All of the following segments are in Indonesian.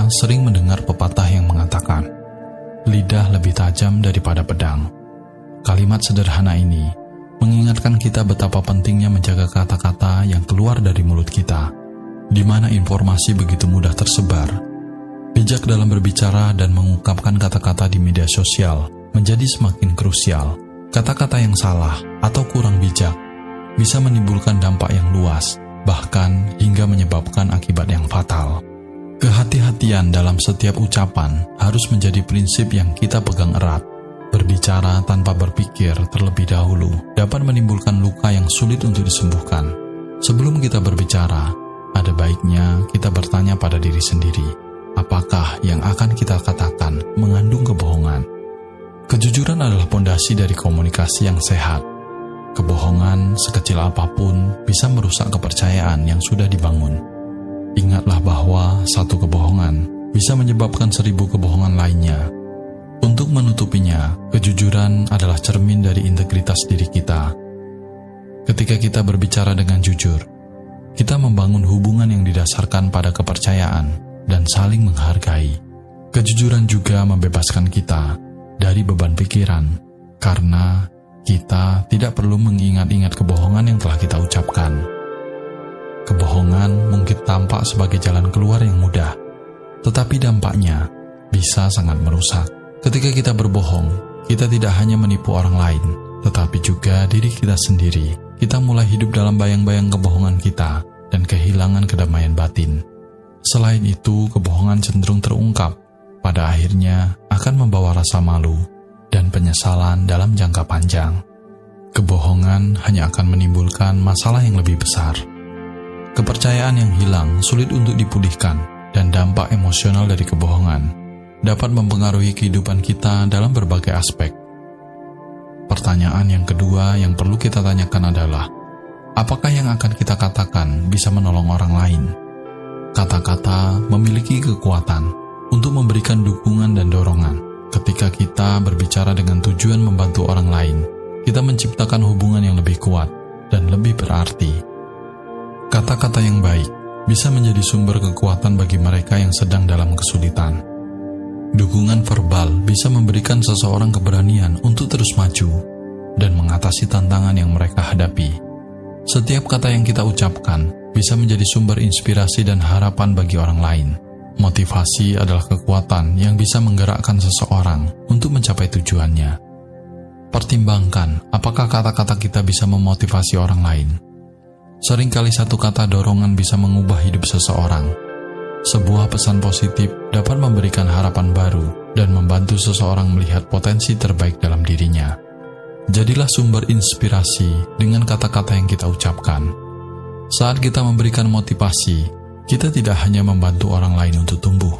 Kita sering mendengar pepatah yang mengatakan, lidah lebih tajam daripada pedang. Kalimat sederhana ini mengingatkan kita betapa pentingnya menjaga kata-kata yang keluar dari mulut kita, di mana informasi begitu mudah tersebar. Bijak dalam berbicara dan mengungkapkan kata-kata di media sosial menjadi semakin krusial. Kata-kata yang salah atau kurang bijak bisa menimbulkan dampak yang luas, bahkan hingga menyebabkan akibat yang fatal. Kehati-hatian dalam setiap ucapan harus menjadi prinsip yang kita pegang erat. Berbicara tanpa berpikir terlebih dahulu dapat menimbulkan luka yang sulit untuk disembuhkan. Sebelum kita berbicara, ada baiknya kita bertanya pada diri sendiri, apakah yang akan kita katakan mengandung kebohongan? Kejujuran adalah pondasi dari komunikasi yang sehat. Kebohongan sekecil apapun bisa merusak kepercayaan yang sudah dibangun. Ingatlah bahwa satu kebohongan bisa menyebabkan 1000 kebohongan lainnya. Untuk menutupinya, kejujuran adalah cermin dari integritas diri kita. Ketika kita berbicara dengan jujur, kita membangun hubungan yang didasarkan pada kepercayaan dan saling menghargai. Kejujuran juga membebaskan kita dari beban pikiran, karena kita tidak perlu mengingat-ingat kebohongan yang telah kita ucapkan. Kebohongan mungkin tampak sebagai jalan keluar yang mudah, tetapi dampaknya bisa sangat merusak. Ketika kita berbohong, kita tidak hanya menipu orang lain, tetapi juga diri kita sendiri. Kita mulai hidup dalam bayang-bayang kebohongan kita dan kehilangan kedamaian batin. Selain itu, kebohongan cenderung terungkap, pada akhirnya akan membawa rasa malu dan penyesalan dalam jangka panjang. Kebohongan hanya akan menimbulkan masalah yang lebih besar. Kepercayaan yang hilang sulit untuk dipulihkan, dan dampak emosional dari kebohongan dapat mempengaruhi kehidupan kita dalam berbagai aspek. Pertanyaan yang kedua yang perlu kita tanyakan adalah, apakah yang akan kita katakan bisa menolong orang lain? Kata-kata memiliki kekuatan untuk memberikan dukungan dan dorongan. Ketika kita berbicara dengan tujuan membantu orang lain, kita menciptakan hubungan yang lebih kuat dan lebih berarti. Kata-kata yang baik bisa menjadi sumber kekuatan bagi mereka yang sedang dalam kesulitan. Dukungan verbal bisa memberikan seseorang keberanian untuk terus maju dan mengatasi tantangan yang mereka hadapi. Setiap kata yang kita ucapkan bisa menjadi sumber inspirasi dan harapan bagi orang lain. Motivasi adalah kekuatan yang bisa menggerakkan seseorang untuk mencapai tujuannya. Pertimbangkan apakah kata-kata kita bisa memotivasi orang lain. Seringkali satu kata dorongan bisa mengubah hidup seseorang. Sebuah pesan positif dapat memberikan harapan baru dan membantu seseorang melihat potensi terbaik dalam dirinya. Jadilah sumber inspirasi dengan kata-kata yang kita ucapkan. Saat kita memberikan motivasi, kita tidak hanya membantu orang lain untuk tumbuh,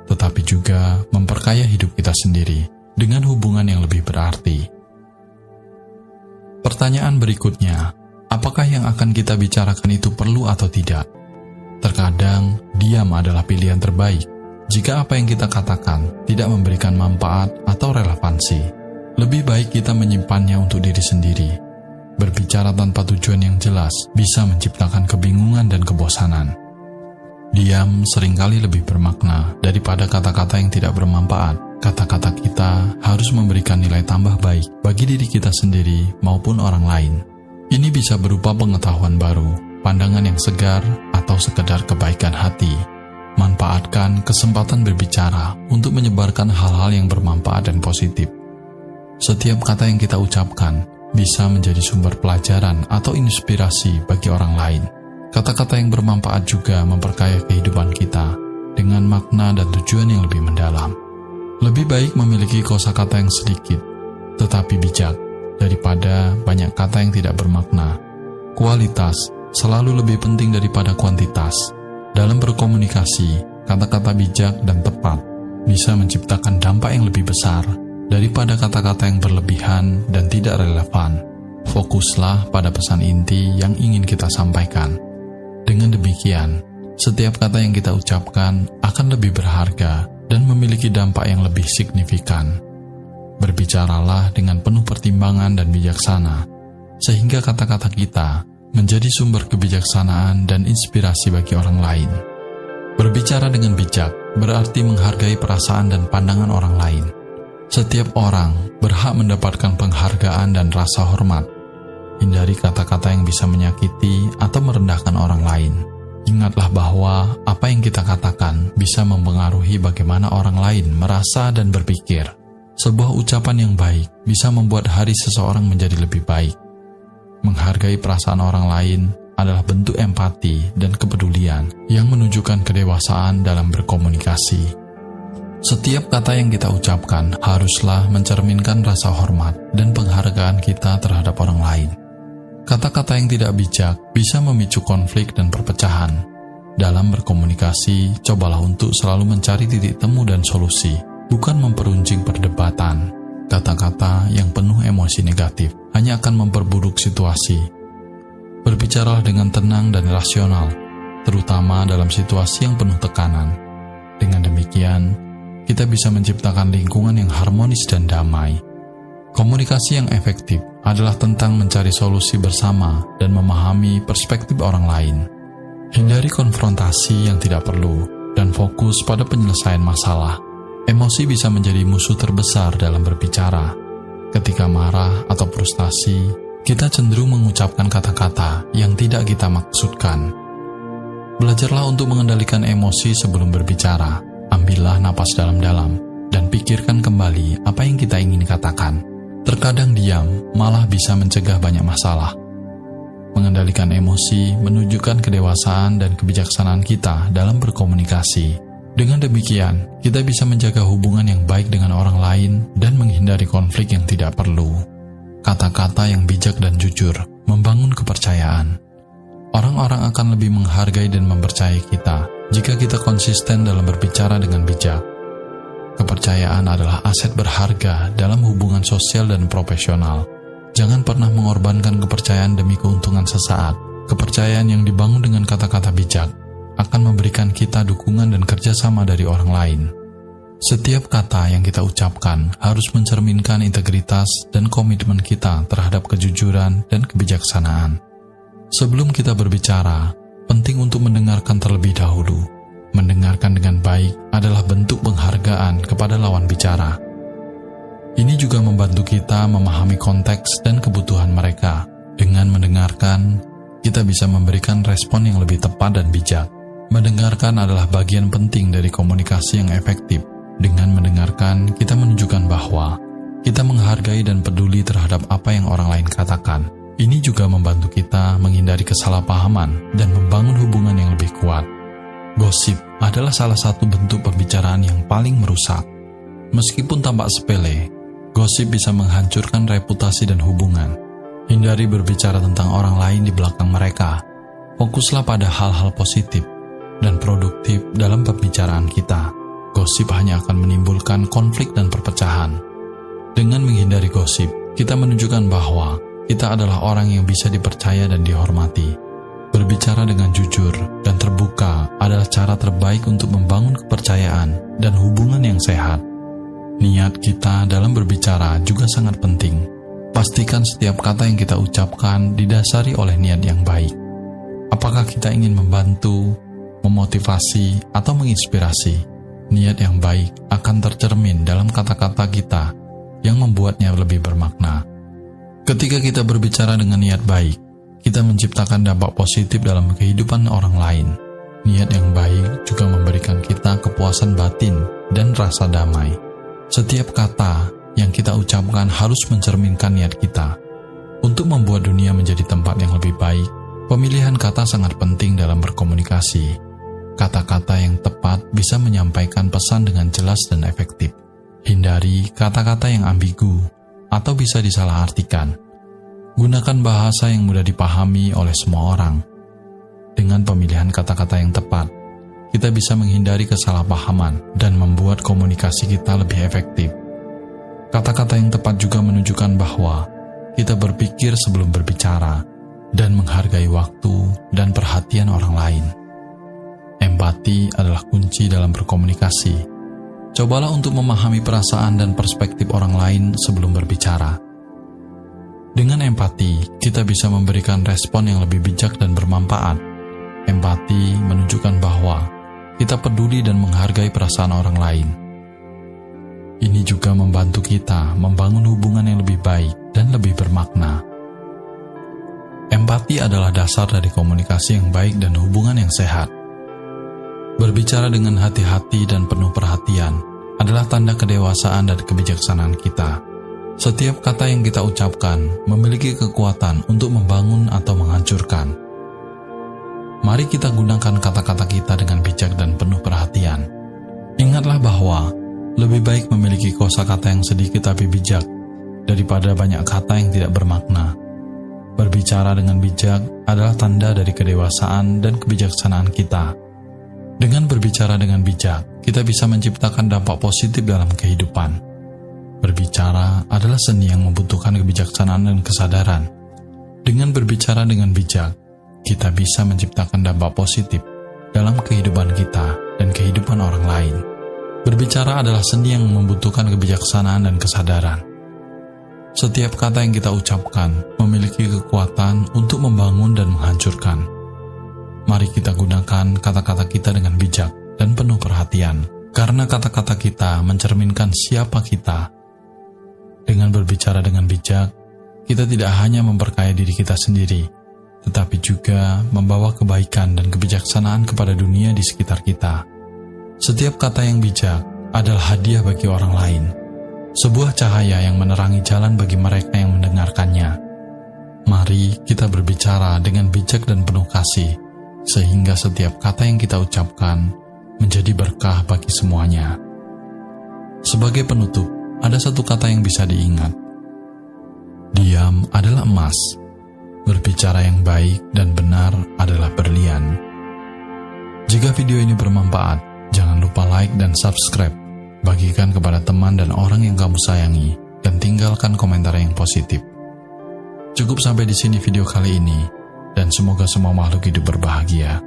tetapi juga memperkaya hidup kita sendiri dengan hubungan yang lebih berarti. Pertanyaan berikutnya, apakah yang akan kita bicarakan itu perlu atau tidak? Terkadang, diam adalah pilihan terbaik jika apa yang kita katakan tidak memberikan manfaat atau relevansi. Lebih baik kita menyimpannya untuk diri sendiri. Berbicara tanpa tujuan yang jelas bisa menciptakan kebingungan dan kebosanan. Diam seringkali lebih bermakna daripada kata-kata yang tidak bermanfaat. Kata-kata kita harus memberikan nilai tambah baik bagi diri kita sendiri maupun orang lain. Ini bisa berupa pengetahuan baru, pandangan yang segar, atau sekedar kebaikan hati. Manfaatkan kesempatan berbicara untuk menyebarkan hal-hal yang bermanfaat dan positif. Setiap kata yang kita ucapkan bisa menjadi sumber pelajaran atau inspirasi bagi orang lain. Kata-kata yang bermanfaat juga memperkaya kehidupan kita dengan makna dan tujuan yang lebih mendalam. Lebih baik memiliki kosakata yang sedikit, tetapi bijak, daripada banyak kata yang tidak bermakna. Kualitas selalu lebih penting daripada kuantitas. Dalam berkomunikasi, kata-kata bijak dan tepat bisa menciptakan dampak yang lebih besar daripada kata-kata yang berlebihan dan tidak relevan. Fokuslah pada pesan inti yang ingin kita sampaikan. Dengan demikian, setiap kata yang kita ucapkan akan lebih berharga dan memiliki dampak yang lebih signifikan. Berbicaralah dengan penuh pertimbangan dan bijaksana, sehingga kata-kata kita menjadi sumber kebijaksanaan dan inspirasi bagi orang lain. Berbicara dengan bijak berarti menghargai perasaan dan pandangan orang lain. Setiap orang berhak mendapatkan penghargaan dan rasa hormat. Hindari kata-kata yang bisa menyakiti atau merendahkan orang lain. Ingatlah bahwa apa yang kita katakan bisa mempengaruhi bagaimana orang lain merasa dan berpikir. Sebuah ucapan yang baik bisa membuat hari seseorang menjadi lebih baik. Menghargai perasaan orang lain adalah bentuk empati dan kepedulian yang menunjukkan kedewasaan dalam berkomunikasi. Setiap kata yang kita ucapkan haruslah mencerminkan rasa hormat dan penghargaan kita terhadap orang lain. Kata-kata yang tidak bijak bisa memicu konflik dan perpecahan. Dalam berkomunikasi, cobalah untuk selalu mencari titik temu dan solusi, bukan memperuncing perdebatan. Kata-kata yang penuh emosi negatif hanya akan memperburuk situasi. Berbicaralah dengan tenang dan rasional, terutama dalam situasi yang penuh tekanan. Dengan demikian, kita bisa menciptakan lingkungan yang harmonis dan damai. Komunikasi yang efektif adalah tentang mencari solusi bersama dan memahami perspektif orang lain. Hindari konfrontasi yang tidak perlu dan fokus pada penyelesaian masalah. Emosi bisa menjadi musuh terbesar dalam berbicara. Ketika marah atau frustasi, kita cenderung mengucapkan kata-kata yang tidak kita maksudkan. Belajarlah untuk mengendalikan emosi sebelum berbicara. Ambillah napas dalam-dalam dan pikirkan kembali apa yang kita ingin katakan. Terkadang diam malah bisa mencegah banyak masalah. Mengendalikan emosi menunjukkan kedewasaan dan kebijaksanaan kita dalam berkomunikasi. Dengan demikian, kita bisa menjaga hubungan yang baik dengan orang lain dan menghindari konflik yang tidak perlu. Kata-kata yang bijak dan jujur membangun kepercayaan. Orang-orang akan lebih menghargai dan mempercayai kita jika kita konsisten dalam berbicara dengan bijak. Kepercayaan adalah aset berharga dalam hubungan sosial dan profesional. Jangan pernah mengorbankan kepercayaan demi keuntungan sesaat. Kepercayaan yang dibangun dengan kata-kata bijak akan memberikan kita dukungan dan kerjasama dari orang lain. Setiap kata yang kita ucapkan harus mencerminkan integritas dan komitmen kita terhadap kejujuran dan kebijaksanaan. Sebelum kita berbicara, penting untuk mendengarkan terlebih dahulu. Mendengarkan dengan baik adalah bentuk penghargaan kepada lawan bicara. Ini juga membantu kita memahami konteks dan kebutuhan mereka. Dengan mendengarkan, kita bisa memberikan respon yang lebih tepat dan bijak. Mendengarkan adalah bagian penting dari komunikasi yang efektif. Dengan mendengarkan, kita menunjukkan bahwa kita menghargai dan peduli terhadap apa yang orang lain katakan. Ini juga membantu kita menghindari kesalahpahaman dan membangun hubungan yang lebih kuat. Gosip adalah salah satu bentuk pembicaraan yang paling merusak. Meskipun tampak sepele, gosip bisa menghancurkan reputasi dan hubungan. Hindari berbicara tentang orang lain di belakang mereka. Fokuslah pada hal-hal positif dan produktif dalam pembicaraan kita. Gosip hanya akan menimbulkan konflik dan perpecahan. Dengan menghindari gosip, kita menunjukkan bahwa kita adalah orang yang bisa dipercaya dan dihormati. Berbicara dengan jujur dan terbuka adalah cara terbaik untuk membangun kepercayaan dan hubungan yang sehat. Niat kita dalam berbicara juga sangat penting. Pastikan setiap kata yang kita ucapkan didasari oleh niat yang baik. Apakah kita ingin membantu, memotivasi, atau menginspirasi? Niat yang baik akan tercermin dalam kata-kata kita yang membuatnya lebih bermakna. Ketika kita berbicara dengan niat baik, kita menciptakan dampak positif dalam kehidupan orang lain. Niat yang baik juga memberikan kita kepuasan batin dan rasa damai. Setiap kata yang kita ucapkan harus mencerminkan niat kita. Untuk membuat dunia menjadi tempat yang lebih baik, pemilihan kata sangat penting dalam berkomunikasi. Kata-kata yang tepat bisa menyampaikan pesan dengan jelas dan efektif. Hindari kata-kata yang ambigu atau bisa disalahartikan. Gunakan bahasa yang mudah dipahami oleh semua orang. Dengan pemilihan kata-kata yang tepat, kita bisa menghindari kesalahpahaman dan membuat komunikasi kita lebih efektif. Kata-kata yang tepat juga menunjukkan bahwa kita berpikir sebelum berbicara dan menghargai waktu dan perhatian orang lain. Empati adalah kunci dalam berkomunikasi. Cobalah untuk memahami perasaan dan perspektif orang lain sebelum berbicara. Dengan empati, kita bisa memberikan respon yang lebih bijak dan bermanfaat. Empati menunjukkan bahwa kita peduli dan menghargai perasaan orang lain. Ini juga membantu kita membangun hubungan yang lebih baik dan lebih bermakna. Empati adalah dasar dari komunikasi yang baik dan hubungan yang sehat. Berbicara dengan hati-hati dan penuh perhatian adalah tanda kedewasaan dan kebijaksanaan kita. Setiap kata yang kita ucapkan memiliki kekuatan untuk membangun atau menghancurkan. Mari kita gunakan kata-kata kita dengan bijak dan penuh perhatian. Ingatlah bahwa lebih baik memiliki kosakata yang sedikit tapi bijak daripada banyak kata yang tidak bermakna. Berbicara dengan bijak adalah tanda dari kedewasaan dan kebijaksanaan kita. Dengan berbicara dengan bijak, kita bisa menciptakan dampak positif dalam kehidupan. Berbicara adalah seni yang membutuhkan kebijaksanaan dan kesadaran. Dengan berbicara dengan bijak, kita bisa menciptakan dampak positif dalam kehidupan kita dan kehidupan orang lain. Berbicara adalah seni yang membutuhkan kebijaksanaan dan kesadaran. Setiap kata yang kita ucapkan memiliki kekuatan untuk membangun dan menghancurkan. Mari kita gunakan kata-kata kita dengan bijak dan penuh perhatian, karena kata-kata kita mencerminkan siapa kita. Dengan berbicara dengan bijak, kita tidak hanya memperkaya diri kita sendiri, tetapi juga membawa kebaikan dan kebijaksanaan kepada dunia di sekitar kita. Setiap kata yang bijak adalah hadiah bagi orang lain, sebuah cahaya yang menerangi jalan bagi mereka yang mendengarkannya. Mari kita berbicara dengan bijak dan penuh kasih, sehingga setiap kata yang kita ucapkan menjadi berkah bagi semuanya. Sebagai penutup, ada satu kata yang bisa diingat. Diam adalah emas. Berbicara yang baik dan benar adalah berlian. Jika video ini bermanfaat, jangan lupa like dan subscribe. Bagikan kepada teman dan orang yang kamu sayangi, dan tinggalkan komentar yang positif. Cukup sampai di sini video kali ini, dan semoga semua makhluk hidup berbahagia.